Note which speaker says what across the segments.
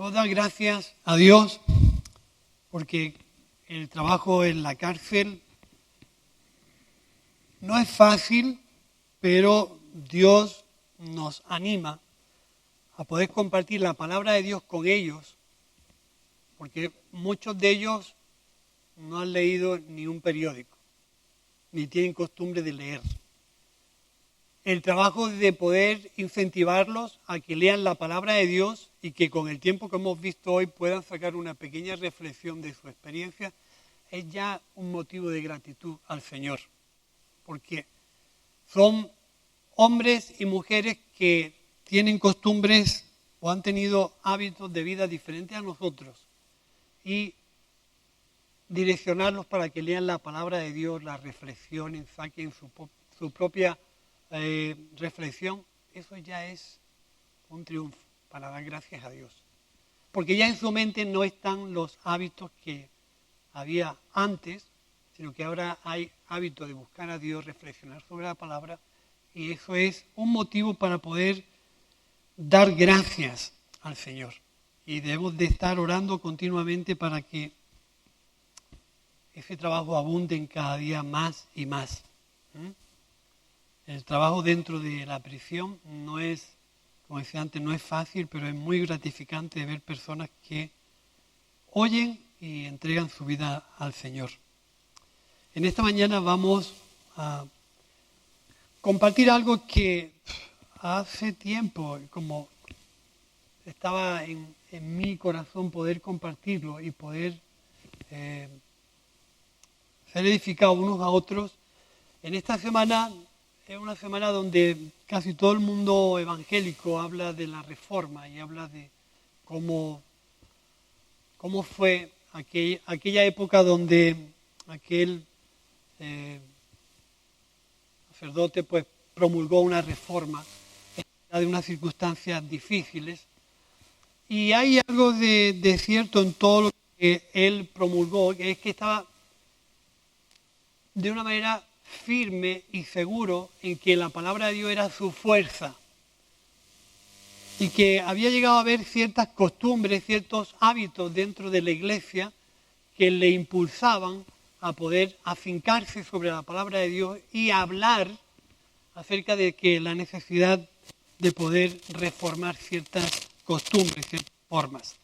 Speaker 1: Debo dar gracias a Dios porque el trabajo en la cárcel no es fácil, pero Dios nos anima a poder compartir la palabra de Dios con ellos, porque muchos de ellos no han leído ni un periódico, ni tienen costumbre de leer. El trabajo de poder incentivarlos a que lean la palabra de Dios y que con el tiempo que hemos visto hoy puedan sacar una pequeña reflexión de su experiencia es ya un motivo de gratitud al Señor, porque son hombres y mujeres que tienen costumbres o han tenido hábitos de vida diferentes a nosotros y direccionarlos para que lean la palabra de Dios, la reflexionen, saquen su propia reflexión, eso ya es un triunfo para dar gracias a Dios. Porque ya en su mente no están los hábitos que había antes, sino que ahora hay hábito de buscar a Dios, reflexionar sobre la palabra, y eso es un motivo para poder dar gracias al Señor. Y debemos de estar orando continuamente para que ese trabajo abunde en cada día más y más. El trabajo dentro de la prisión no es, como decía antes, no es fácil, pero es muy gratificante ver personas que oyen y entregan su vida al Señor. En esta mañana vamos a compartir algo que hace tiempo, como estaba en mi corazón poder compartirlo y poder ser edificados unos a otros. En esta semana es una semana donde casi todo el mundo evangélico habla de la Reforma y habla de cómo fue aquella época donde aquel sacerdote pues promulgó una reforma de unas circunstancias difíciles. Y hay algo de cierto en todo lo que él promulgó, que es que estaba de una manera firme y seguro en que la palabra de Dios era su fuerza y que había llegado a haber ciertas costumbres, ciertos hábitos dentro de la iglesia que le impulsaban a poder afincarse sobre la palabra de Dios y hablar acerca de que la necesidad de poder reformar ciertas costumbres, ciertas formas.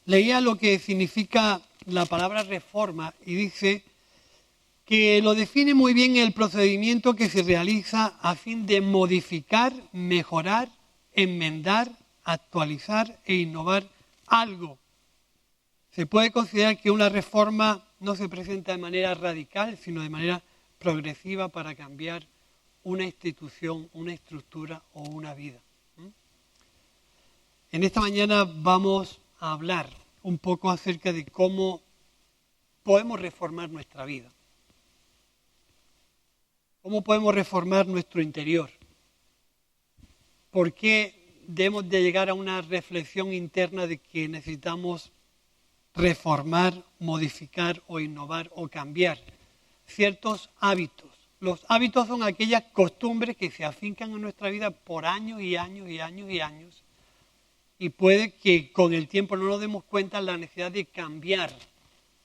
Speaker 1: Leía lo que significa la palabra reforma y dice que lo define muy bien el procedimiento que se realiza a fin de modificar, mejorar, enmendar, actualizar e innovar algo. Se puede considerar que una reforma no se presenta de manera radical, sino de manera progresiva para cambiar una institución, una estructura o una vida. En esta mañana vamos a hablar un poco acerca de cómo podemos reformar nuestra vida. ¿Cómo podemos reformar nuestro interior? ¿Por qué debemos de llegar a una reflexión interna de que necesitamos reformar, modificar o innovar o cambiar ciertos hábitos? Los hábitos son aquellas costumbres que se afincan en nuestra vida por años y años y años y años. Y puede que con el tiempo no nos demos cuenta de la necesidad de cambiar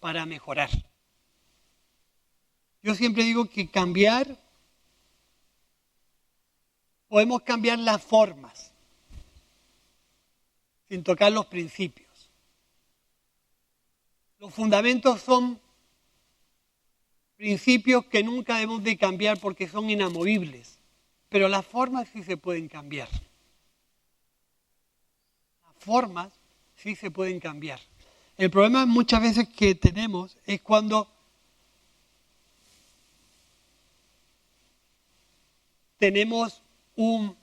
Speaker 1: para mejorar. Yo siempre digo que podemos cambiar las formas sin tocar los principios. Los fundamentos son principios que nunca debemos de cambiar porque son inamovibles, pero las formas sí se pueden cambiar. Las formas sí se pueden cambiar. El problema muchas veces que tenemos es cuando tenemos un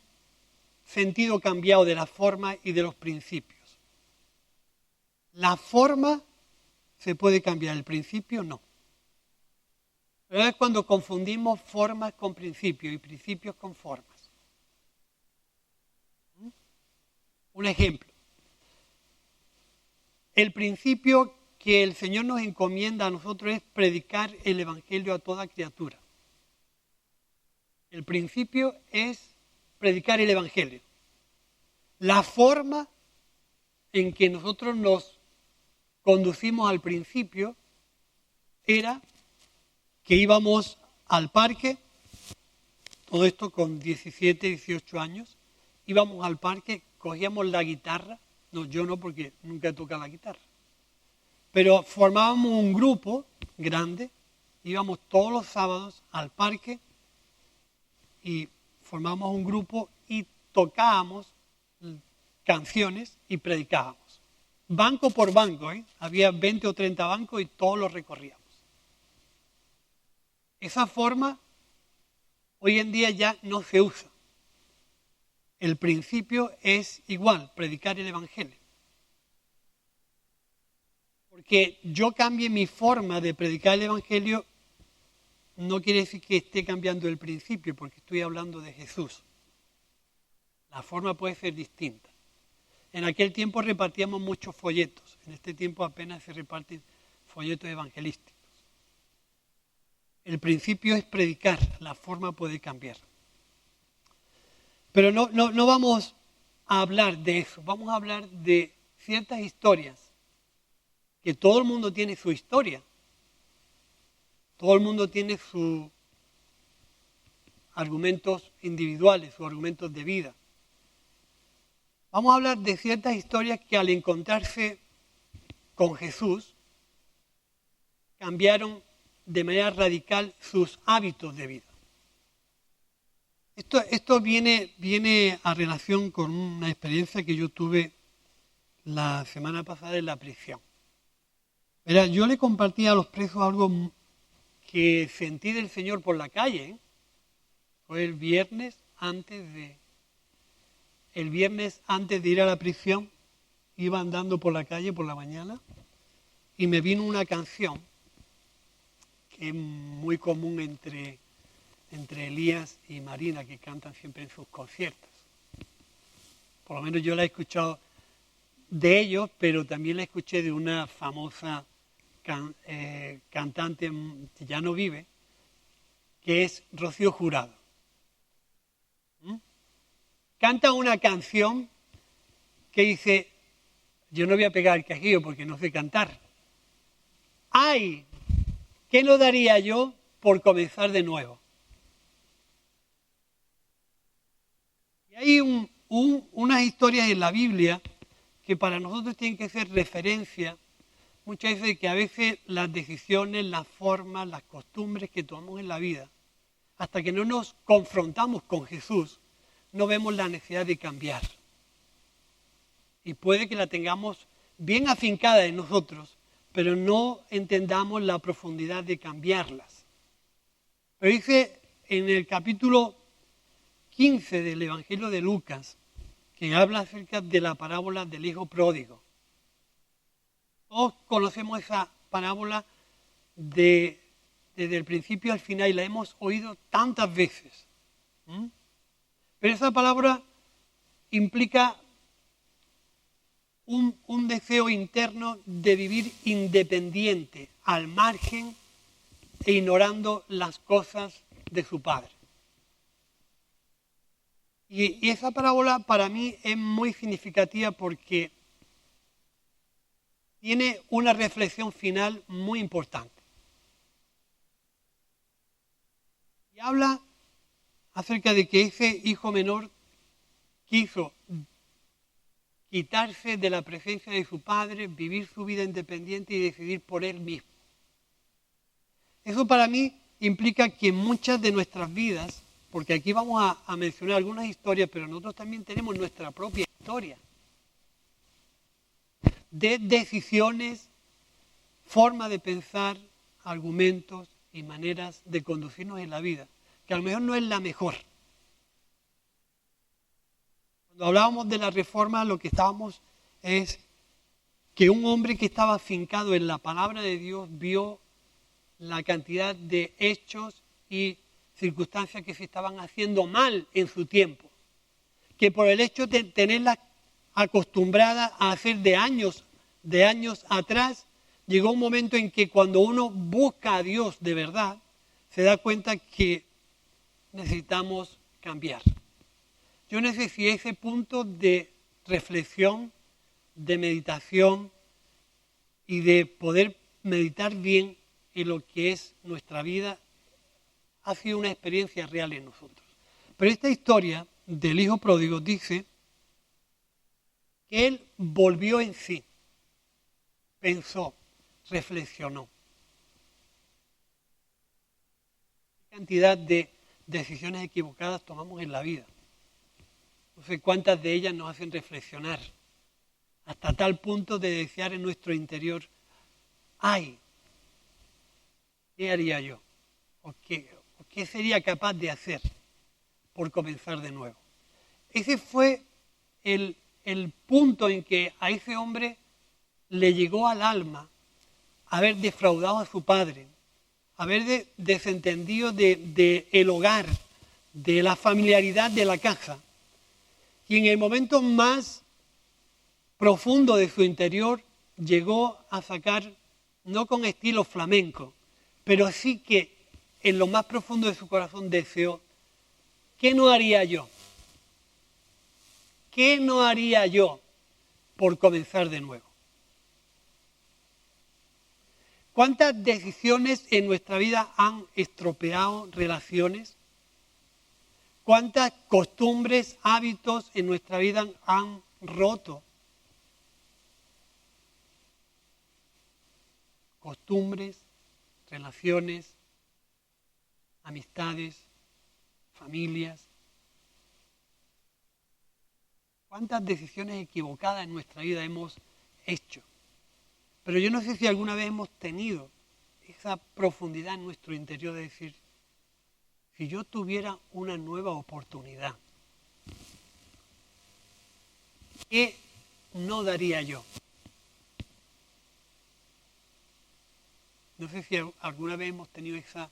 Speaker 1: sentido cambiado de la forma y de los principios. La forma se puede cambiar, el principio no. Pero es cuando confundimos formas con principios y principios con formas. Un ejemplo. El principio que el Señor nos encomienda a nosotros es predicar el Evangelio a toda criatura. El principio es predicar el Evangelio. La forma en que nosotros nos conducimos al principio era que íbamos al parque, todo esto con 17, 18 años, íbamos al parque, cogíamos la guitarra, no, yo no porque nunca he tocado la guitarra, pero formábamos un grupo grande, íbamos todos los sábados al parque y formábamos un grupo y tocábamos canciones y predicábamos. Banco por banco, había 20 o 30 bancos y todos los recorríamos. Esa forma hoy en día ya no se usa. El principio es igual, predicar el Evangelio. Porque yo cambie mi forma de predicar el Evangelio no quiere decir que esté cambiando el principio, porque estoy hablando de Jesús. La forma puede ser distinta. En aquel tiempo repartíamos muchos folletos. En este tiempo apenas se reparten folletos evangelísticos. El principio es predicar, la forma puede cambiar. Pero no vamos a hablar de eso, vamos a hablar de ciertas historias, que todo el mundo tiene su historia. Todo el mundo tiene sus argumentos individuales, sus argumentos de vida. Vamos a hablar de ciertas historias que al encontrarse con Jesús cambiaron de manera radical sus hábitos de vida. Esto viene a relación con una experiencia que yo tuve la semana pasada en la prisión. Verá, yo le compartí a los presos algo que sentí del Señor por la calle. Fue el viernes antes de ir a la prisión, iba andando por la calle por la mañana y me vino una canción que es muy común entre Elías y Marina, que cantan siempre en sus conciertos. Por lo menos yo la he escuchado de ellos, pero también la escuché de una famosa cantante que ya no vive, que es Rocío Jurado. Canta una canción que dice, yo no voy a pegar el quejío porque no sé cantar. ¡Ay! ¿Qué no daría yo por comenzar de nuevo? Y hay unas historias en la Biblia que para nosotros tienen que ser referencia, muchas veces de que a veces las decisiones, las formas, las costumbres que tomamos en la vida, hasta que no nos confrontamos con Jesús, no vemos la necesidad de cambiar. Y puede que la tengamos bien afincada en nosotros, pero no entendamos la profundidad de cambiarlas. Pero dice en el capítulo 15 del Evangelio de Lucas, que habla acerca de la parábola del hijo pródigo. Todos conocemos esa parábola desde el principio al final y la hemos oído tantas veces. Pero esa palabra implica un deseo interno de vivir independiente, al margen e ignorando las cosas de su padre. Y esa parábola para mí es muy significativa porque tiene una reflexión final muy importante. Y habla acerca de que ese hijo menor quiso quitarse de la presencia de su padre, vivir su vida independiente y decidir por él mismo. Eso para mí implica que muchas de nuestras vidas, porque aquí vamos a mencionar algunas historias, pero nosotros también tenemos nuestra propia historia de decisiones, forma de pensar, argumentos y maneras de conducirnos en la vida, que a lo mejor no es la mejor. Cuando hablábamos de la reforma, lo que estábamos es que un hombre que estaba afincado en la palabra de Dios vio la cantidad de hechos y circunstancias que se estaban haciendo mal en su tiempo, que por el hecho de tenerlas acostumbradas a hacer de años atrás, llegó un momento en que cuando uno busca a Dios de verdad, se da cuenta que necesitamos cambiar. Yo no sé si ese punto de reflexión de meditación y de poder meditar bien en lo que es nuestra vida ha sido una experiencia real en nosotros. Pero esta historia del hijo pródigo dice que él volvió en sí, pensó, reflexionó. ¿Qué cantidad de decisiones equivocadas tomamos en la vida? No sé cuántas de ellas nos hacen reflexionar, hasta tal punto de desear en nuestro interior, ay, ¿qué haría yo? ¿O qué sería capaz de hacer por comenzar de nuevo? Ese fue el punto en que a ese hombre le llegó al alma haber defraudado a su padre, haber desentendido de el hogar, de la familiaridad de la casa. Y en el momento más profundo de su interior llegó a sacar, no con estilo flamenco, pero sí que en lo más profundo de su corazón deseó, ¿qué no haría yo? ¿Qué no haría yo por comenzar de nuevo? ¿Cuántas decisiones en nuestra vida han estropeado relaciones? ¿Cuántas costumbres, hábitos en nuestra vida han roto? Costumbres, relaciones, amistades, familias. ¿Cuántas decisiones equivocadas en nuestra vida hemos hecho? Pero yo no sé si alguna vez hemos tenido esa profundidad en nuestro interior de decir, si yo tuviera una nueva oportunidad, ¿qué no daría yo? No sé si alguna vez hemos tenido esa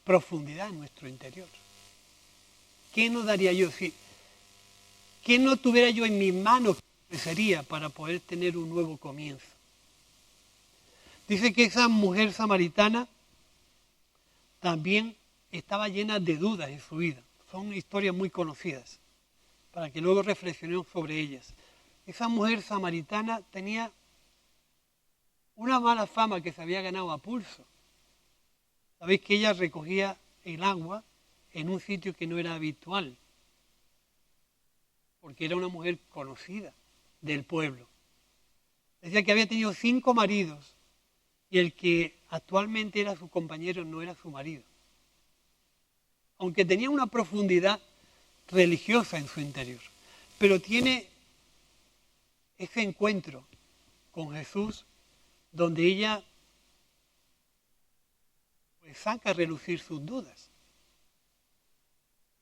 Speaker 1: profundidad en nuestro interior. ¿Qué no daría yo? ¿Qué no tuviera yo en mis manos que sería para poder tener un nuevo comienzo? Dice que esa mujer samaritana también estaba llena de dudas en su vida. Son historias muy conocidas, para que luego reflexionemos sobre ellas. Esa mujer samaritana tenía una mala fama que se había ganado a pulso. Sabéis que ella recogía el agua en un sitio que no era habitual, porque era una mujer conocida del pueblo. Decía que había tenido 5 maridos y el que actualmente era su compañero no era su marido. Aunque tenía una profundidad religiosa en su interior, pero tiene ese encuentro con Jesús donde ella pues saca a relucir sus dudas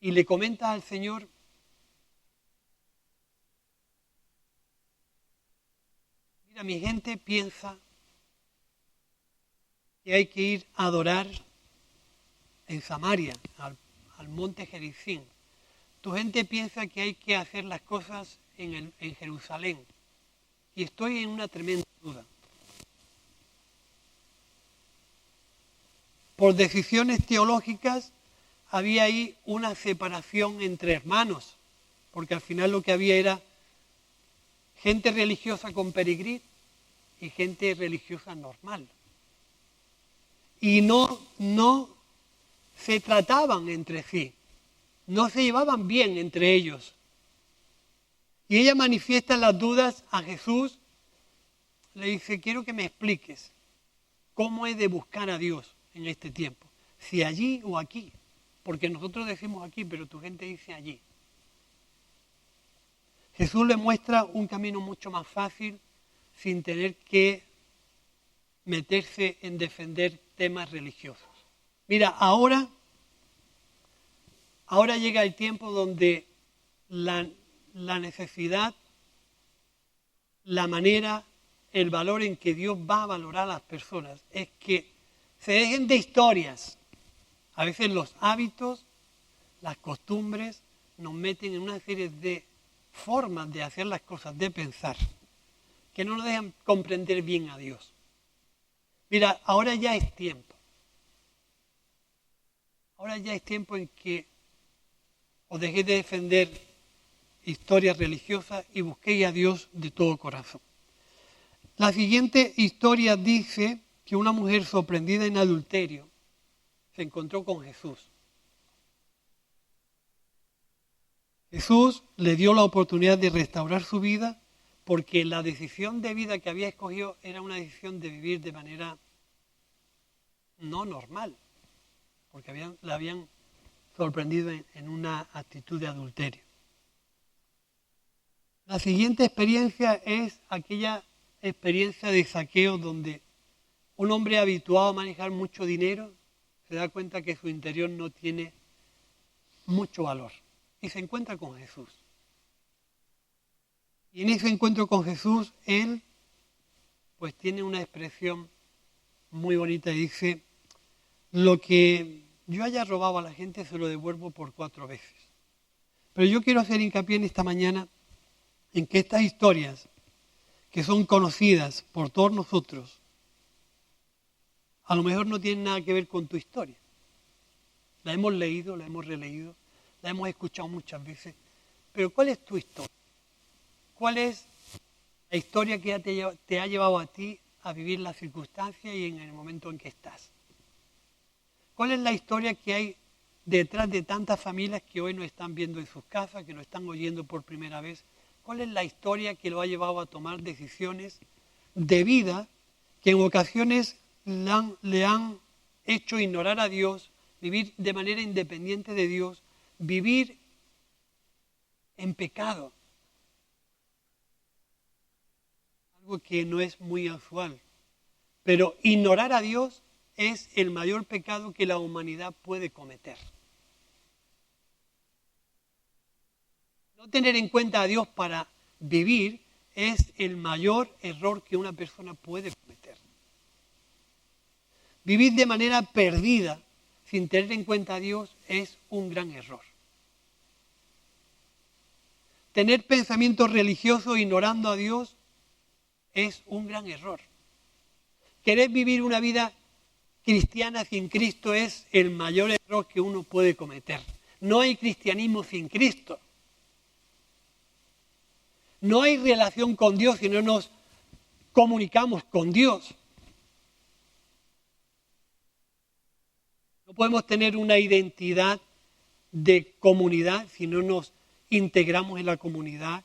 Speaker 1: y le comenta al Señor, mira, mi gente piensa que hay que ir a adorar en Samaria, al monte Gerizim. Tu gente piensa que hay que hacer las cosas en Jerusalén. Y estoy en una tremenda duda. Por decisiones teológicas había ahí una separación entre hermanos, porque al final lo que había era gente religiosa con peregrí y gente religiosa normal. Y no se trataban entre sí, no se llevaban bien entre ellos. Y ella manifiesta las dudas a Jesús, le dice, quiero que me expliques cómo he de buscar a Dios en este tiempo, si allí o aquí, porque nosotros decimos aquí, pero tu gente dice allí. Jesús le muestra un camino mucho más fácil sin tener que meterse en defender temas religiosos. Mira, ahora llega el tiempo donde la necesidad, la manera, el valor en que Dios va a valorar a las personas es que se dejen de historias. A veces los hábitos, las costumbres nos meten en una serie de formas de hacer las cosas, de pensar, que no nos dejan comprender bien a Dios. Mira, ahora ya es tiempo. Ahora ya es tiempo en que os dejéis de defender historias religiosas y busquéis a Dios de todo corazón. La siguiente historia dice que una mujer sorprendida en adulterio se encontró con Jesús. Jesús le dio la oportunidad de restaurar su vida porque la decisión de vida que había escogido era una decisión de vivir de manera no normal, porque la habían sorprendido en una actitud de adulterio. La siguiente experiencia es aquella experiencia de Zaqueo donde un hombre habituado a manejar mucho dinero se da cuenta que su interior no tiene mucho valor y se encuentra con Jesús. Y en ese encuentro con Jesús, él pues tiene una expresión muy bonita y dice: lo que yo haya robado a la gente se lo devuelvo por 4 veces. Pero yo quiero hacer hincapié en esta mañana en que estas historias, que son conocidas por todos nosotros, a lo mejor no tienen nada que ver con tu historia. La hemos leído, la hemos releído, la hemos escuchado muchas veces, pero ¿cuál es tu historia? ¿Cuál es la historia que te ha llevado a ti a vivir las circunstancias y en el momento en que estás? ¿Cuál es la historia que hay detrás de tantas familias que hoy nos están viendo en sus casas, que nos están oyendo por primera vez? ¿Cuál es la historia que lo ha llevado a tomar decisiones de vida que en ocasiones le han hecho ignorar a Dios, vivir de manera independiente de Dios, vivir en pecado? Algo que no es muy usual. Pero ignorar a Dios es el mayor pecado que la humanidad puede cometer. No tener en cuenta a Dios para vivir es el mayor error que una persona puede cometer. Vivir de manera perdida, sin tener en cuenta a Dios, es un gran error. Tener pensamientos religiosos ignorando a Dios es un gran error. Querer vivir una vida cristiana sin Cristo es el mayor error que uno puede cometer. No hay cristianismo sin Cristo. No hay relación con Dios si no nos comunicamos con Dios. No podemos tener una identidad de comunidad si no nos integramos en la comunidad,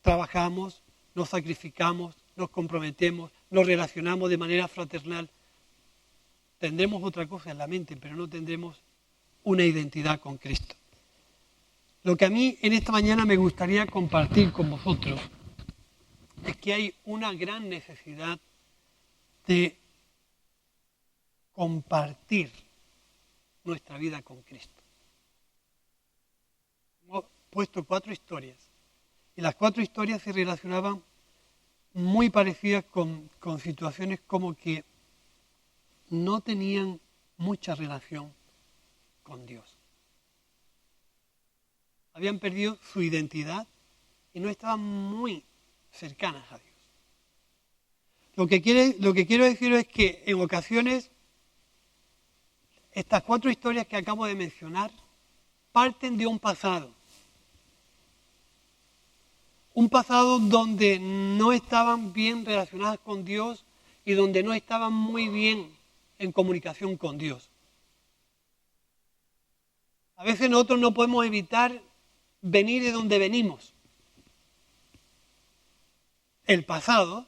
Speaker 1: trabajamos, nos sacrificamos, nos comprometemos, nos relacionamos de manera fraternal. Tendremos otra cosa en la mente, pero no tendremos una identidad con Cristo. Lo que a mí en esta mañana me gustaría compartir con vosotros es que hay una gran necesidad de compartir nuestra vida con Cristo. Hemos puesto 4 historias y las 4 historias se relacionaban muy parecidas con situaciones como que no tenían mucha relación con Dios. Habían perdido su identidad y no estaban muy cercanas a Dios. Lo que quiero decir es que en ocasiones estas 4 historias que acabo de mencionar parten de un pasado. Un pasado donde no estaban bien relacionadas con Dios y donde no estaban muy bien en comunicación con Dios. A veces nosotros no podemos evitar venir de donde venimos. El pasado,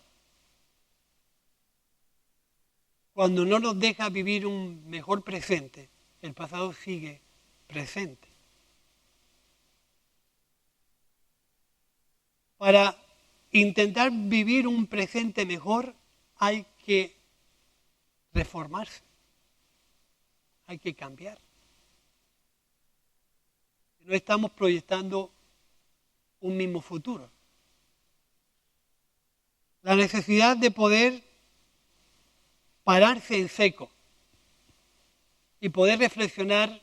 Speaker 1: cuando no nos deja vivir un mejor presente, el pasado sigue presente. Para intentar vivir un presente mejor hay que reformarse, hay que cambiar. No estamos proyectando un mismo futuro. La necesidad de poder pararse en seco y poder reflexionar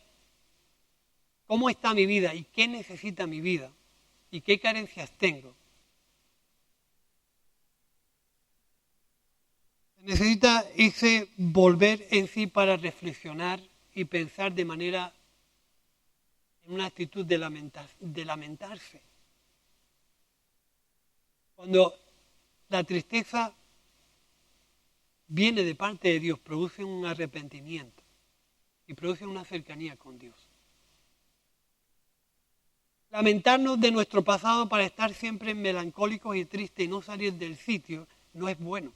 Speaker 1: cómo está mi vida y qué necesita mi vida y qué carencias tengo. Necesita ese volver en sí para reflexionar y pensar de manera en una actitud de lamentarse. Cuando la tristeza viene de parte de Dios, produce un arrepentimiento y produce una cercanía con Dios. Lamentarnos de nuestro pasado para estar siempre melancólicos y tristes y no salir del sitio no es bueno.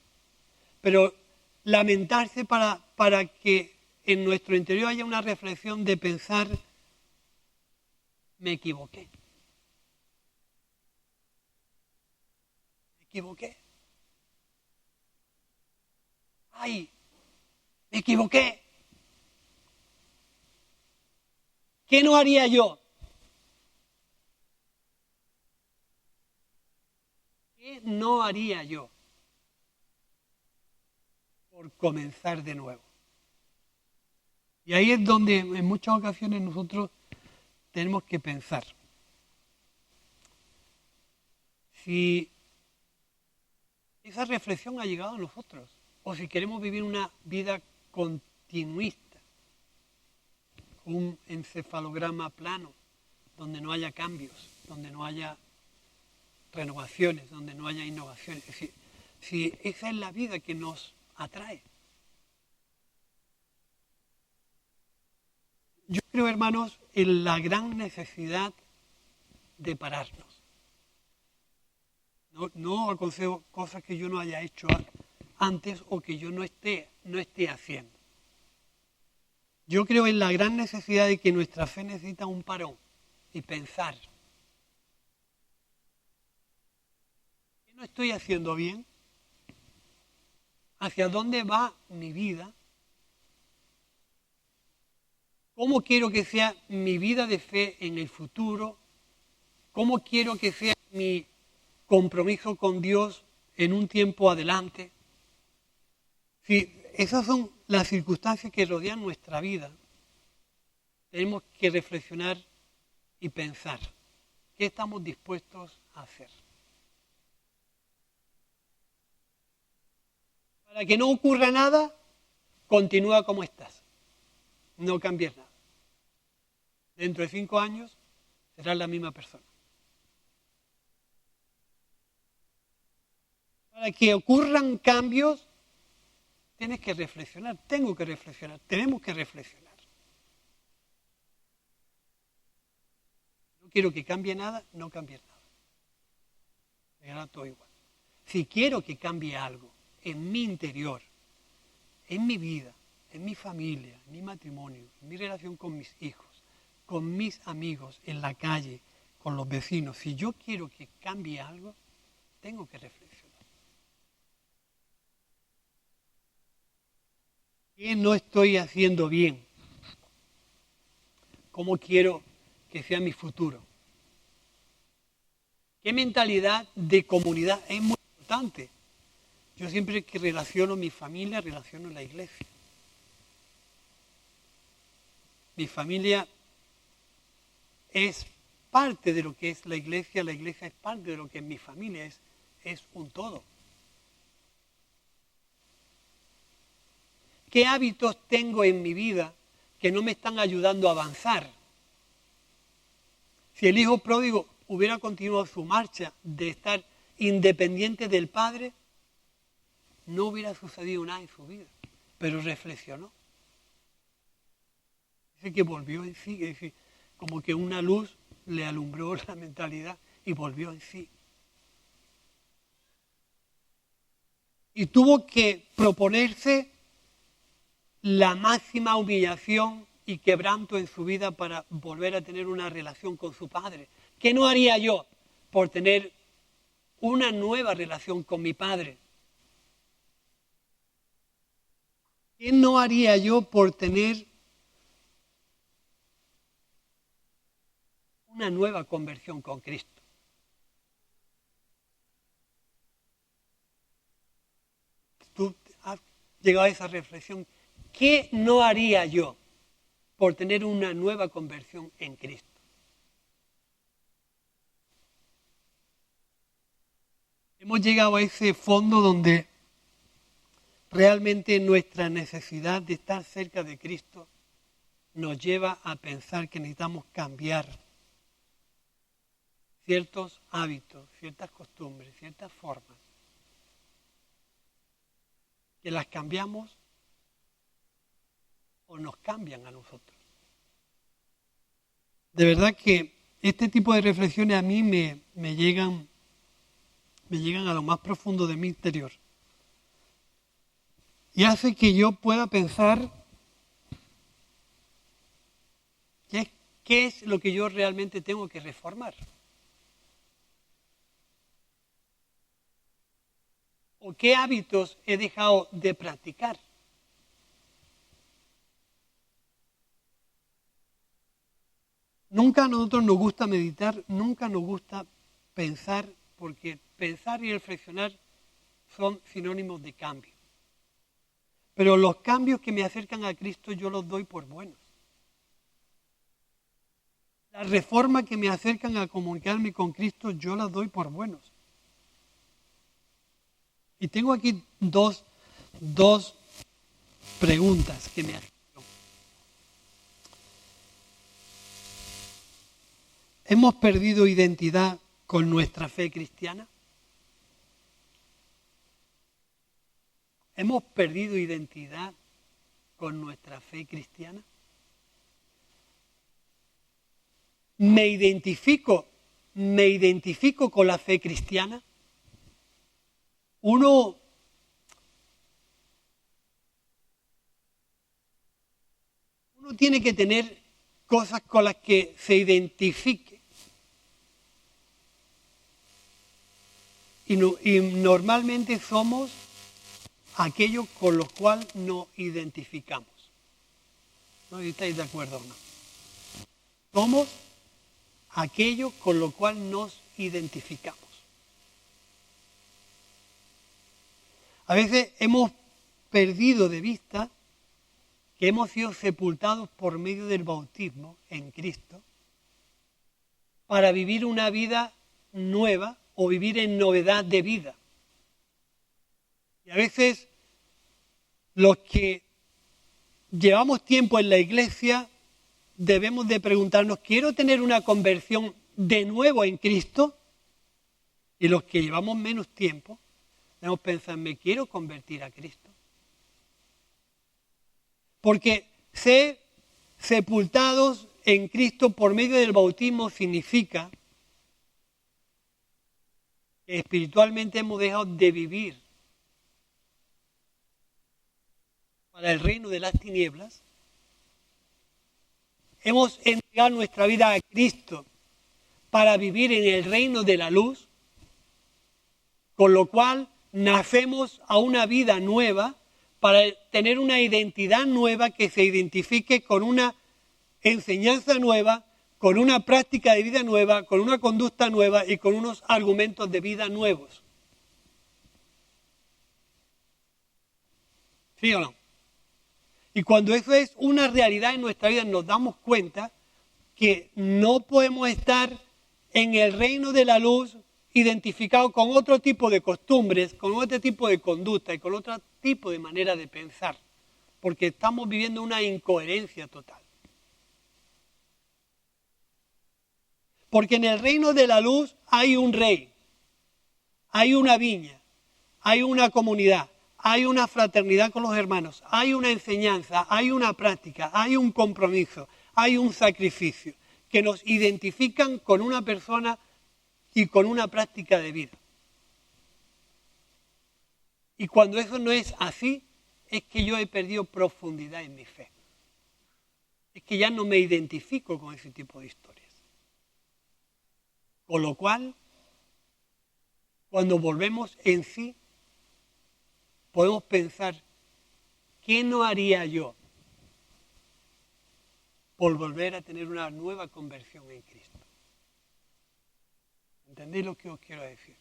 Speaker 1: Pero lamentarse para que en nuestro interior haya una reflexión de pensar, me equivoqué. Me equivoqué. ¡Ay! Me equivoqué. ¿Qué no haría yo? ¿Qué no haría yo por comenzar de nuevo? Y ahí es donde en muchas ocasiones nosotros tenemos que pensar. Si esa reflexión ha llegado a nosotros, o si queremos vivir una vida continuista, un encefalograma plano, donde no haya cambios, donde no haya renovaciones, donde no haya innovaciones. Es decir, si esa es la vida que nos atrae. Yo creo, hermanos, en la gran necesidad de pararnos. No aconsejo cosas que yo no haya hecho antes o que yo no esté haciendo. Yo creo en la gran necesidad de que nuestra fe necesita un parón y pensar. ¿Qué no estoy haciendo bien? ¿Hacia dónde va mi vida? ¿Cómo quiero que sea mi vida de fe en el futuro? ¿Cómo quiero que sea mi compromiso con Dios en un tiempo adelante? Si esas son las circunstancias que rodean nuestra vida, tenemos que reflexionar y pensar qué estamos dispuestos a hacer. Para que no ocurra nada, continúa como estás. No cambies nada. Dentro de 5 años serás la misma persona. Para que ocurran cambios, tienes que reflexionar, tengo que reflexionar, tenemos que reflexionar. No quiero que cambie nada, no cambies nada. Me hará todo igual. Si quiero que cambie algo en mi interior, en mi vida, en mi familia, en mi matrimonio, en mi relación con mis hijos, con mis amigos, en la calle, con los vecinos, si yo quiero que cambie algo, tengo que reflexionar. ¿Qué no estoy haciendo bien? ¿Cómo quiero que sea mi futuro? ¿Qué mentalidad de comunidad es muy importante? Yo siempre que relaciono mi familia, relaciono la iglesia. Mi familia es parte de lo que es la iglesia es parte de lo que es mi familia, es un todo. ¿Qué hábitos tengo en mi vida que no me están ayudando a avanzar? Si el hijo pródigo hubiera continuado su marcha de estar independiente del padre, no hubiera sucedido nada en su vida, pero reflexionó. Dice que volvió en sí, es decir, como que una luz le alumbró la mentalidad y volvió en sí. Y tuvo que proponerse la máxima humillación y quebranto en su vida para volver a tener una relación con su padre. ¿Qué no haría yo por tener una nueva relación con mi padre? ¿Qué no haría yo por tener una nueva conversión con Cristo? Tú has llegado a esa reflexión. ¿Qué no haría yo por tener una nueva conversión en Cristo? Hemos llegado a ese fondo donde realmente nuestra necesidad de estar cerca de Cristo nos lleva a pensar que necesitamos cambiar ciertos hábitos, ciertas costumbres, ciertas formas, que las cambiamos o nos cambian a nosotros. De verdad que este tipo de reflexiones a mí me llegan a lo más profundo de mi interior y hace que yo pueda pensar qué es lo que yo realmente tengo que reformar. ¿O qué hábitos he dejado de practicar? Nunca a nosotros nos gusta meditar, nunca nos gusta pensar, porque pensar y reflexionar son sinónimos de cambio. Pero los cambios que me acercan a Cristo yo los doy por buenos. Las reformas que me acercan a comunicarme con Cristo yo las doy por buenos. Y tengo aquí dos preguntas que me hacen. ¿Hemos perdido identidad con nuestra fe cristiana? ¿Hemos perdido identidad con nuestra fe cristiana? ¿Me identifico con la fe cristiana? Uno tiene que tener cosas con las que se identifique. Y normalmente somos aquellos con los cuales nos identificamos. ¿No estáis de acuerdo o no? Somos aquellos con los cuales nos identificamos. A veces hemos perdido de vista que hemos sido sepultados por medio del bautismo en Cristo para vivir una vida nueva o vivir en novedad de vida. Y a veces los que llevamos tiempo en la iglesia debemos de preguntarnos, ¿quiero tener una conversión de nuevo en Cristo? Y los que llevamos menos tiempo debemos pensar, ¿me quiero convertir a Cristo? Porque ser sepultados en Cristo por medio del bautismo significa que espiritualmente hemos dejado de vivir para el reino de las tinieblas. Hemos entregado nuestra vida a Cristo para vivir en el reino de la luz, con lo cual nacemos a una vida nueva para tener una identidad nueva que se identifique con una enseñanza nueva, con una práctica de vida nueva, con una conducta nueva y con unos argumentos de vida nuevos. ¿Sí o no? Y cuando eso es una realidad en nuestra vida, nos damos cuenta que no podemos estar en el reino de la luz identificado con otro tipo de costumbres, con otro tipo de conducta y con otro tipo de manera de pensar, porque estamos viviendo una incoherencia total. Porque en el reino de la luz hay un rey, hay una viña, hay una comunidad, hay una fraternidad con los hermanos, hay una enseñanza, hay una práctica, hay un compromiso, hay un sacrificio que nos identifican con una persona y con una práctica de vida. Y cuando eso no es así, es que yo he perdido profundidad en mi fe. Es que ya no me identifico con ese tipo de historias. Con lo cual, cuando volvemos en sí, podemos pensar, ¿qué no haría yo por volver a tener una nueva conversión en Cristo? ¿Entendéis lo que os quiero decir?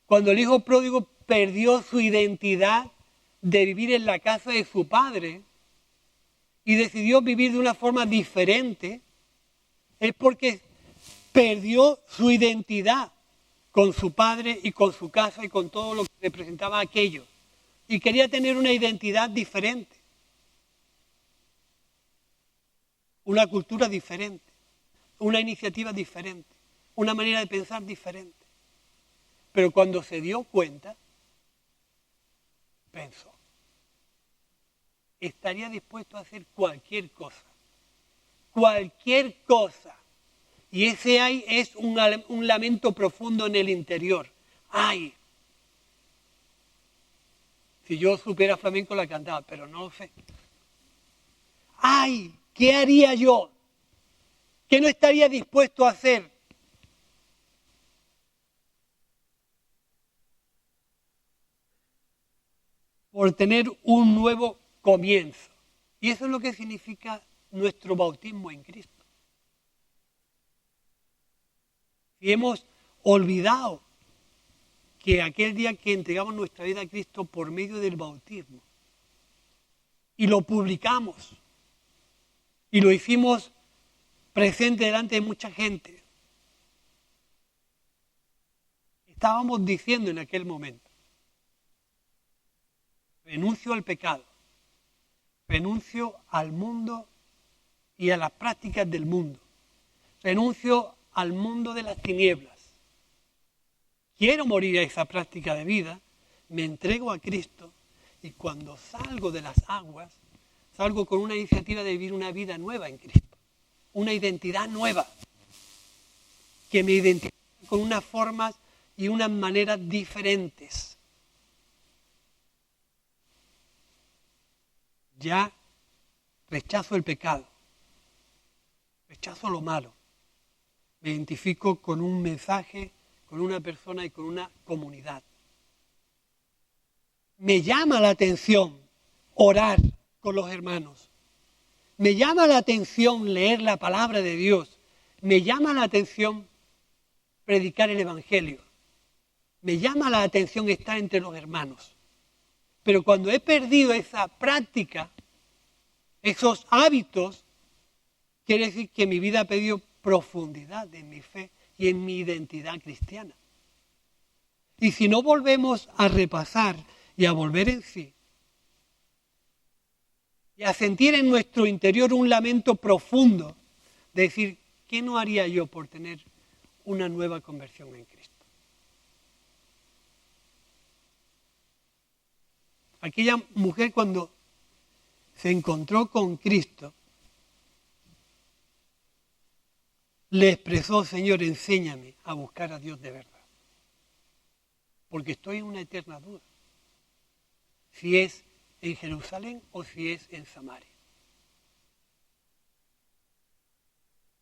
Speaker 1: Cuando el hijo pródigo perdió su identidad de vivir en la casa de su padre y decidió vivir de una forma diferente, es porque perdió su identidad con su padre y con su casa y con todo lo que representaba aquello. Y quería tener una identidad diferente. una cultura diferente, una iniciativa diferente, una manera de pensar diferente. Pero cuando se dio cuenta, pensó, estaría dispuesto a hacer cualquier cosa. Cualquier cosa. Y ese ay es un lamento profundo en el interior. Ay. Si yo supiera flamenco la cantaba, pero no lo sé. Ay, ¿qué haría yo? ¿Qué no estaría dispuesto a hacer? Por tener un nuevo comienzo. Y eso es lo que significa nuestro bautismo en Cristo. Si hemos olvidado que aquel día que entregamos nuestra vida a Cristo por medio del bautismo y lo publicamos y lo hicimos presente delante de mucha gente, estábamos diciendo en aquel momento, renuncio al pecado, renuncio al mundo y a las prácticas del mundo, renuncio al mundo de las tinieblas. Quiero morir a esa práctica de vida, me entrego a Cristo y cuando salgo de las aguas, salgo con una iniciativa de vivir una vida nueva en Cristo, una identidad nueva, que me identifica con unas formas y unas maneras diferentes. Ya rechazo el pecado, rechazo lo malo, me identifico con un mensaje, con una persona y con una comunidad. Me llama la atención orar con los hermanos. Me llama la atención leer la palabra de Dios. Me llama la atención predicar el Evangelio. Me llama la atención estar entre los hermanos. Pero cuando he perdido esa práctica, esos hábitos, quiere decir que mi vida ha perdido profundidad en mi fe y en mi identidad cristiana. Y si no volvemos a repasar y a volver en sí, y a sentir en nuestro interior un lamento profundo, de decir, ¿qué no haría yo por tener una nueva conversión en Cristo? Aquella mujer cuando se encontró con Cristo, le expresó, Señor, enséñame a buscar a Dios de verdad. Porque estoy en una eterna duda. Si es en Jerusalén o si es en Samaria.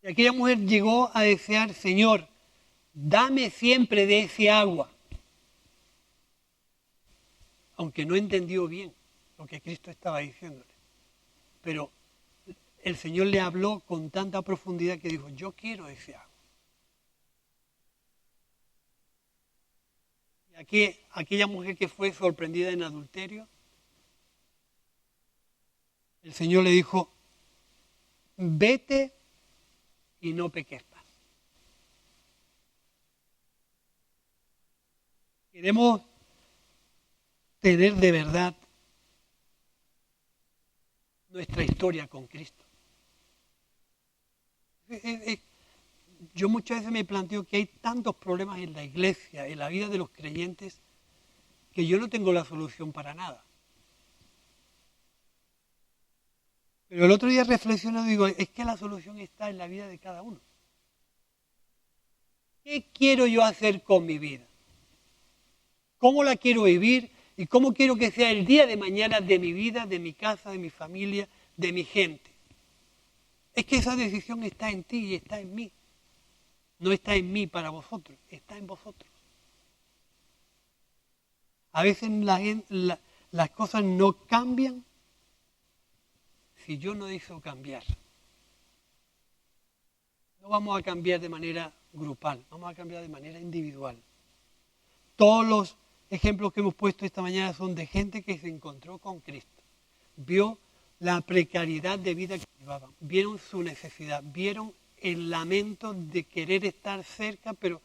Speaker 1: Y aquella mujer llegó a desear, Señor, dame siempre de ese agua. Aunque no entendió bien lo que Cristo estaba diciéndole. Pero el Señor le habló con tanta profundidad que dijo, yo quiero ese agua. Y aquella mujer que fue sorprendida en adulterio, el Señor le dijo, vete y no peques más. Queremos tener de verdad nuestra historia con Cristo. Yo muchas veces me planteo que hay tantos problemas en la iglesia, en la vida de los creyentes, que yo no tengo la solución para nada. Pero el otro día reflexionando digo, es que la solución está en la vida de cada uno. ¿Qué quiero yo hacer con mi vida? ¿Cómo la quiero vivir? ¿Y cómo quiero que sea el día de mañana de mi vida, de mi casa, de mi familia, de mi gente? Es que esa decisión está en ti y está en mí. No está en mí para vosotros, está en vosotros. A veces las cosas no cambian si yo no deseo cambiar. No vamos a cambiar de manera grupal, vamos a cambiar de manera individual. Todos los ejemplos que hemos puesto esta mañana son de gente que se encontró con Cristo. Vio la precariedad de vida que llevaban, vieron su necesidad, vieron el lamento de querer estar cerca, pero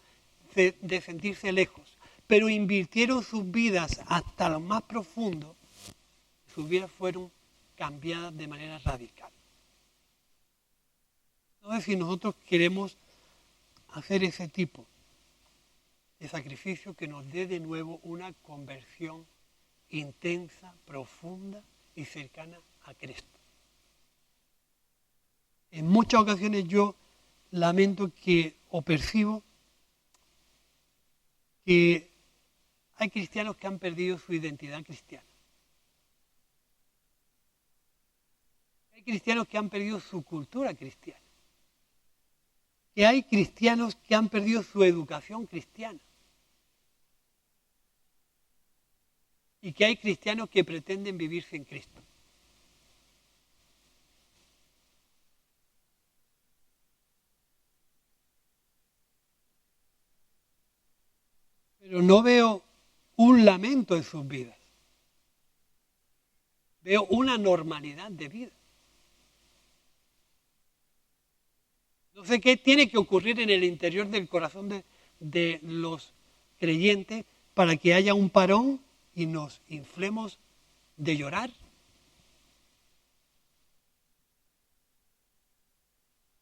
Speaker 1: de sentirse lejos. Pero invirtieron sus vidas hasta lo más profundo. Sus vidas fueron cambiadas de manera radical. No sé si nosotros queremos hacer ese tipo de sacrificio que nos dé de nuevo una conversión intensa, profunda y cercana a Cristo. En muchas ocasiones yo lamento o percibo que hay cristianos que han perdido su identidad cristiana. Hay cristianos que han perdido su cultura cristiana. Que hay cristianos que han perdido su educación cristiana. Y que hay cristianos que pretenden vivir sin Cristo. Pero no veo un lamento en sus vidas. Veo una normalidad de vida. No sé qué tiene que ocurrir en el interior del corazón de los creyentes para que haya un parón y nos inflemos de llorar.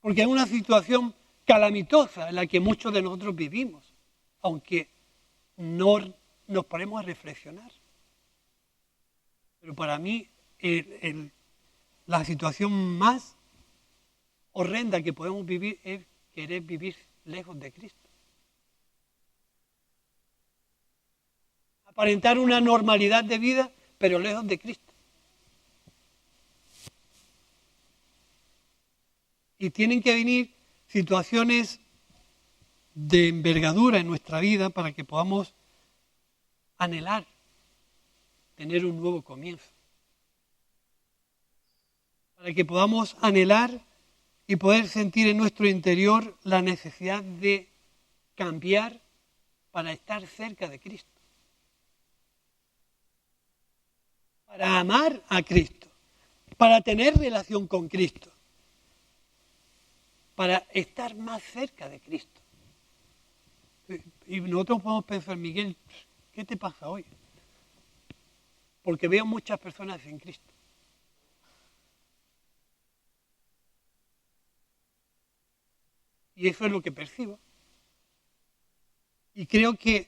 Speaker 1: Porque es una situación calamitosa en la que muchos de nosotros vivimos, aunque no nos ponemos a reflexionar. Pero para mí la situación más horrenda que podemos vivir es querer vivir lejos de Cristo. Aparentar una normalidad de vida, pero lejos de Cristo. Y tienen que venir situaciones de envergadura en nuestra vida para que podamos anhelar tener un nuevo comienzo. Para que podamos anhelar y poder sentir en nuestro interior la necesidad de cambiar para estar cerca de Cristo. Para amar a Cristo. Para tener relación con Cristo. Para estar más cerca de Cristo. Y nosotros podemos pensar, Miguel, ¿qué te pasa hoy? Porque veo muchas personas sin Cristo. Y eso es lo que percibo. Y creo que en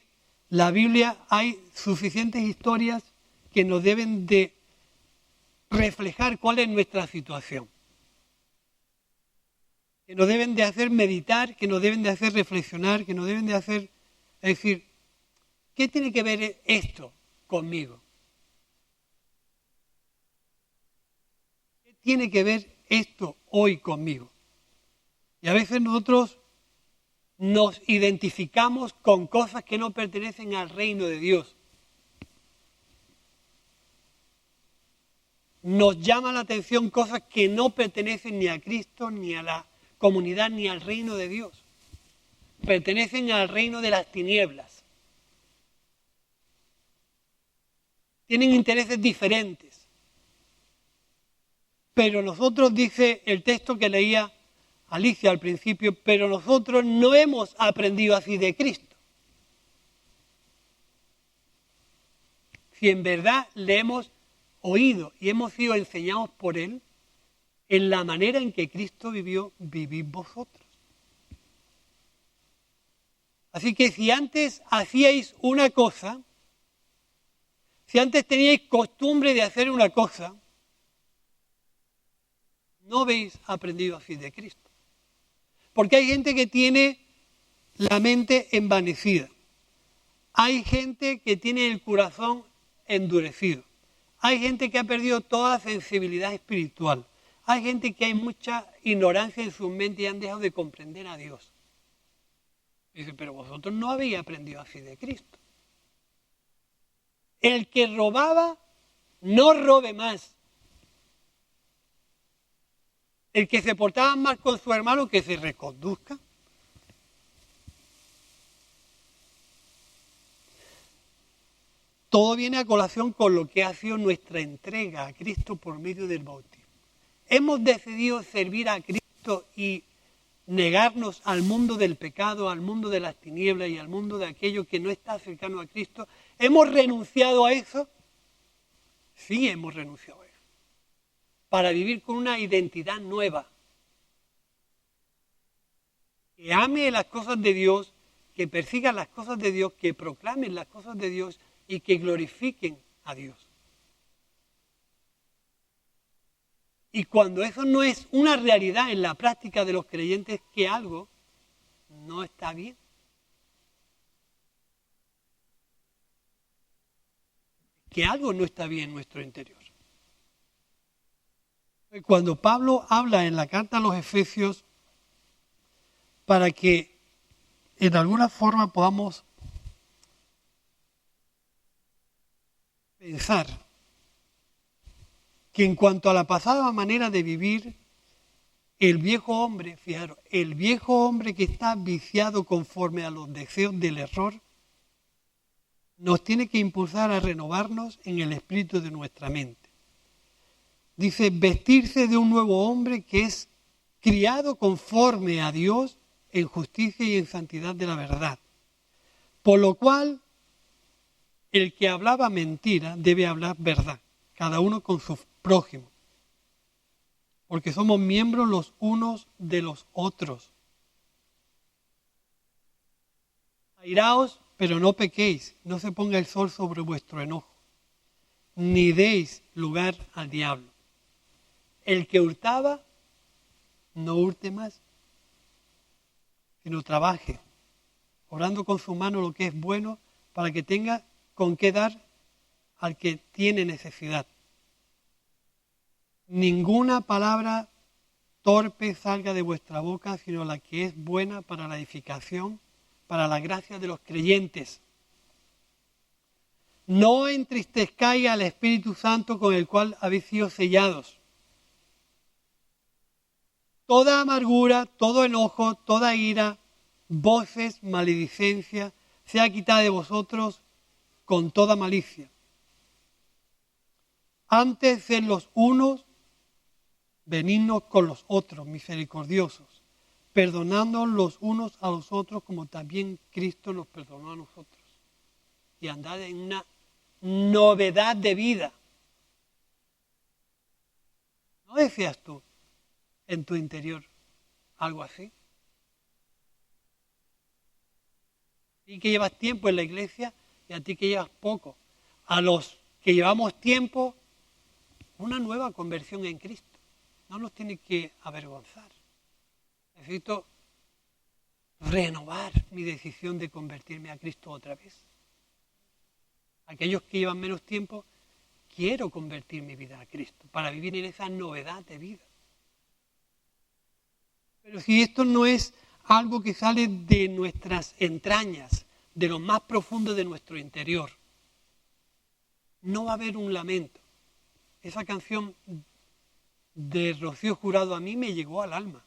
Speaker 1: la Biblia hay suficientes historias que nos deben de reflejar cuál es nuestra situación. Que nos deben de hacer meditar, que nos deben de hacer reflexionar, que nos deben de hacer, es decir, ¿qué tiene que ver esto conmigo? ¿Qué tiene que ver esto hoy conmigo? Y a veces nosotros nos identificamos con cosas que no pertenecen al reino de Dios. Nos llama la atención cosas que no pertenecen ni a Cristo, ni a la comunidad, ni al reino de Dios. Pertenecen al reino de las tinieblas. Tienen intereses diferentes. Pero nosotros, dice el texto que leía Alicia al principio, pero nosotros no hemos aprendido así de Cristo. Si en verdad le hemos oído y hemos sido enseñados por Él, en la manera en que Cristo vivió, vivid vosotros. Así que si antes hacíais una cosa, si antes teníais costumbre de hacer una cosa, no habéis aprendido así de Cristo. Porque hay gente que tiene la mente envanecida. Hay gente que tiene el corazón endurecido. Hay gente que ha perdido toda sensibilidad espiritual. Hay gente que hay mucha ignorancia en su mente y han dejado de comprender a Dios. Dice, pero vosotros no habéis aprendido así de Cristo. El que robaba, no robe más. El que se portaba mal con su hermano, que se reconduzca. Todo viene a colación con lo que ha sido nuestra entrega a Cristo por medio del bautismo. Hemos decidido servir a Cristo y negarnos al mundo del pecado, al mundo de las tinieblas y al mundo de aquello que no está cercano a Cristo. ¿Hemos renunciado a eso? Sí, hemos renunciado a eso. Para vivir con una identidad nueva. que ame las cosas de Dios, que persiga las cosas de Dios, que proclamen las cosas de Dios y que glorifiquen a Dios. Y cuando eso no es una realidad en la práctica de los creyentes, que algo no está bien. Que algo no está bien en nuestro interior. Cuando Pablo habla en la carta a los Efesios, para que en alguna forma podamos pensar que en cuanto a la pasada manera de vivir, el viejo hombre, fijaros, el viejo hombre que está viciado conforme a los deseos del error, nos tiene que impulsar a renovarnos en el espíritu de nuestra mente. Dice, vestirse de un nuevo hombre que es criado conforme a Dios en justicia y en santidad de la verdad. Por lo cual, el que hablaba mentira debe hablar verdad, cada uno con su prójimo. Porque somos miembros los unos de los otros. Airaos, pero no pequéis, no se ponga el sol sobre vuestro enojo, ni deis lugar al diablo. El que hurtaba, no hurte más, sino trabaje, orando con su mano lo que es bueno, para que tenga con qué dar al que tiene necesidad. Ninguna palabra torpe salga de vuestra boca, sino la que es buena para la edificación, para la gracia de los creyentes. No entristezcáis al Espíritu Santo con el cual habéis sido sellados. Toda amargura, todo enojo, toda ira, voces, maledicencia, sea quitada de vosotros con toda malicia. Antes de los unos, benignos con los otros, misericordiosos, perdonando los unos a los otros como también Cristo nos perdonó a nosotros. Y andad en una novedad de vida. ¿No deseas tú en tu interior algo así? Y que llevas tiempo en la iglesia y a ti que llevas poco. A los que llevamos tiempo, una nueva conversión en Cristo. No nos tiene que avergonzar. Necesito renovar mi decisión de convertirme a Cristo otra vez. Aquellos que llevan menos tiempo, quiero convertir mi vida a Cristo para vivir en esa novedad de vida. Pero si esto no es algo que sale de nuestras entrañas, de lo más profundo de nuestro interior, no va a haber un lamento. Esa canción de Rocío Jurado a mí me llegó al alma,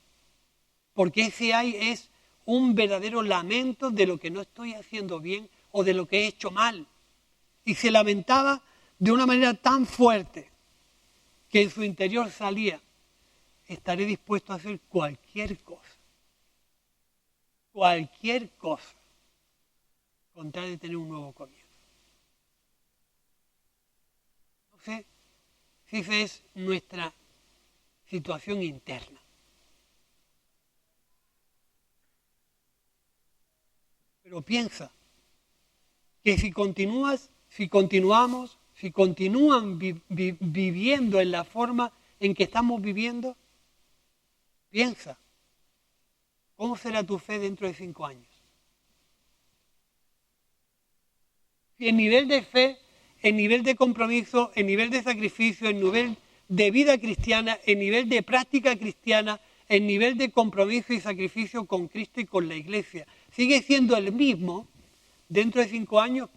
Speaker 1: porque ese ay es un verdadero lamento de lo que no estoy haciendo bien o de lo que he hecho mal. Y se lamentaba de una manera tan fuerte que en su interior salía, estaré dispuesto a hacer cualquier cosa, con tal de tener un nuevo comienzo. No sé si esa es nuestra situación interna. Pero piensa que si continúan viviendo en la forma en que estamos viviendo, piensa, ¿cómo será tu fe dentro de 5 años? Si el nivel de fe, el nivel de compromiso, el nivel de sacrificio, el nivel de vida cristiana, el nivel de práctica cristiana, el nivel de compromiso y sacrificio con Cristo y con la Iglesia sigue siendo el mismo, dentro de 5 años,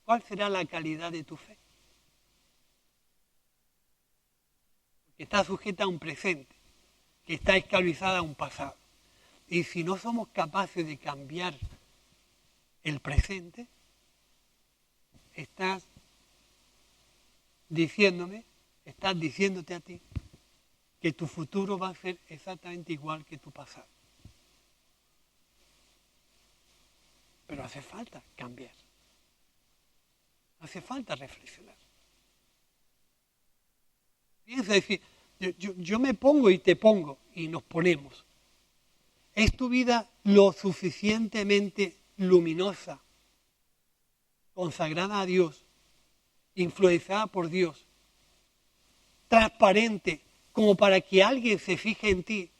Speaker 1: ¿cuál será la calidad de tu fe? Que está sujeta a un presente, que está esclavizada a un pasado. Y si no somos capaces de cambiar el presente, estás diciéndote a ti que tu futuro va a ser exactamente igual que tu pasado. Pero hace falta cambiar. Hace falta reflexionar. Piensa, decir, yo me pongo y te pongo y nos ponemos. ¿Es tu vida lo suficientemente luminosa, consagrada a Dios, influenciada por Dios, transparente, como para que alguien se fije en ti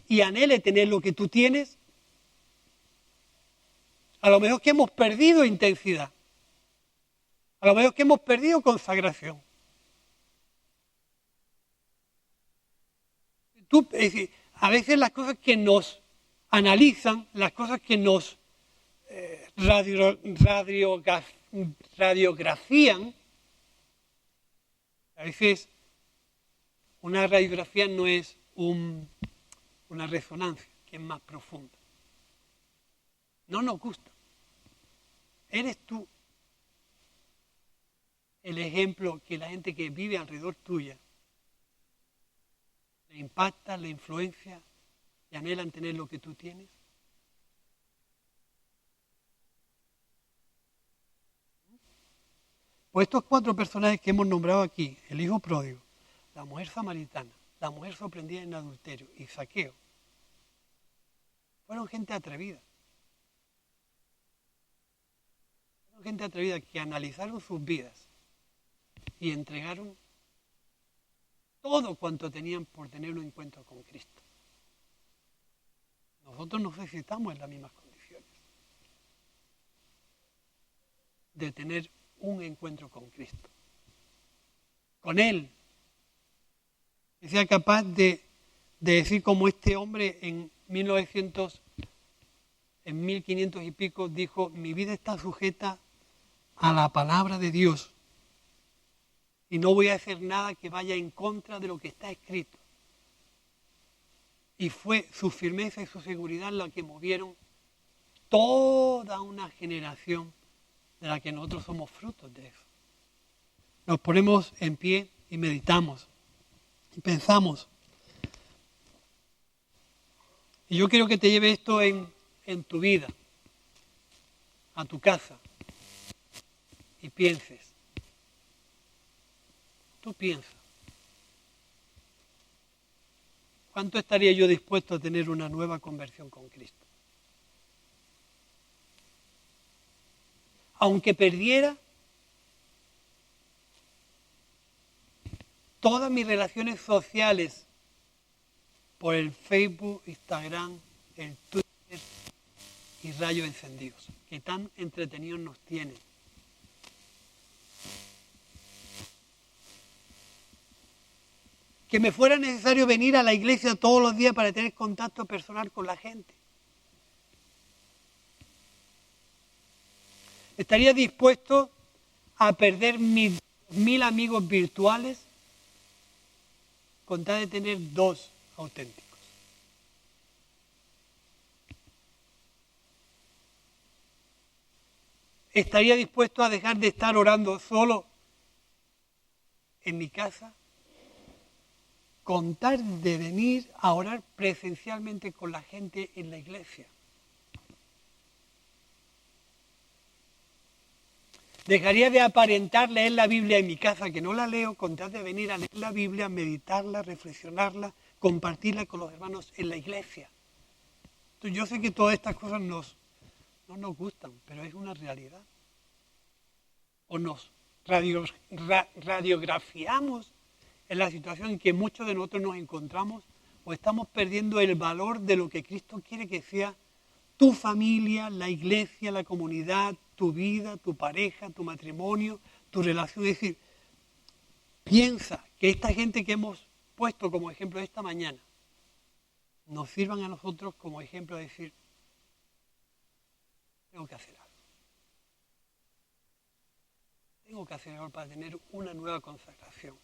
Speaker 1: y anhele tener lo que tú tienes? A lo mejor que hemos perdido intensidad, a lo mejor que hemos perdido consagración. Es decir, a veces las cosas que nos analizan, las cosas que nos radiografían, a veces una radiografía no es una resonancia, que es más profunda. No nos gusta. ¿Eres tú el ejemplo que la gente que vive alrededor tuya le impacta, le influencia y anhelan tener lo que tú tienes? Pues estos 4 personajes que hemos nombrado aquí, el hijo pródigo, la mujer samaritana, la mujer sorprendida en adulterio y Zaqueo, fueron gente atrevida. Fueron gente atrevida que analizaron sus vidas y entregaron todo cuanto tenían por tener un encuentro con Cristo. Nosotros no sé si estamos en las mismas condiciones de tener un encuentro con Cristo. Con Él. Que sea capaz de decir como este hombre en 1500 y pico dijo: mi vida está sujeta a la palabra de Dios y no voy a hacer nada que vaya en contra de lo que está escrito. Y fue su firmeza y su seguridad la que movieron toda una generación de la que nosotros somos frutos de eso. Nos ponemos en pie y meditamos y pensamos. Y yo quiero que te lleve esto en tu vida, a tu casa, y pienses. Tú piensas. ¿Cuánto estaría yo dispuesto a tener una nueva conversión con Cristo? Aunque perdiera todas mis relaciones sociales por el Facebook, Instagram, el Twitter y rayos encendidos, que tan entretenidos nos tienen. Que me fuera necesario venir a la iglesia todos los días para tener contacto personal con la gente. ¿Estaría dispuesto a perder mis 1000 amigos virtuales con tal de tener 2 auténticos? ¿Estaría dispuesto a dejar de estar orando solo en mi casa con tal de venir a orar presencialmente con la gente en la iglesia? Dejaría de aparentar leer la Biblia en mi casa, que no la leo, con tal de venir a leer la Biblia, meditarla, reflexionarla, compartirla con los hermanos en la iglesia. Entonces, yo sé que todas estas cosas no nos gustan, pero es una realidad. O nos radiografiamos en la situación en que muchos de nosotros nos encontramos, o estamos perdiendo el valor de lo que Cristo quiere que sea tu familia, la iglesia, la comunidad, tu vida, tu pareja, tu matrimonio, tu relación. Es decir, piensa que esta gente que hemos puesto como ejemplo esta mañana nos sirvan a nosotros como ejemplo de decir: tengo que hacer algo. Tengo que hacer algo para tener una nueva consagración.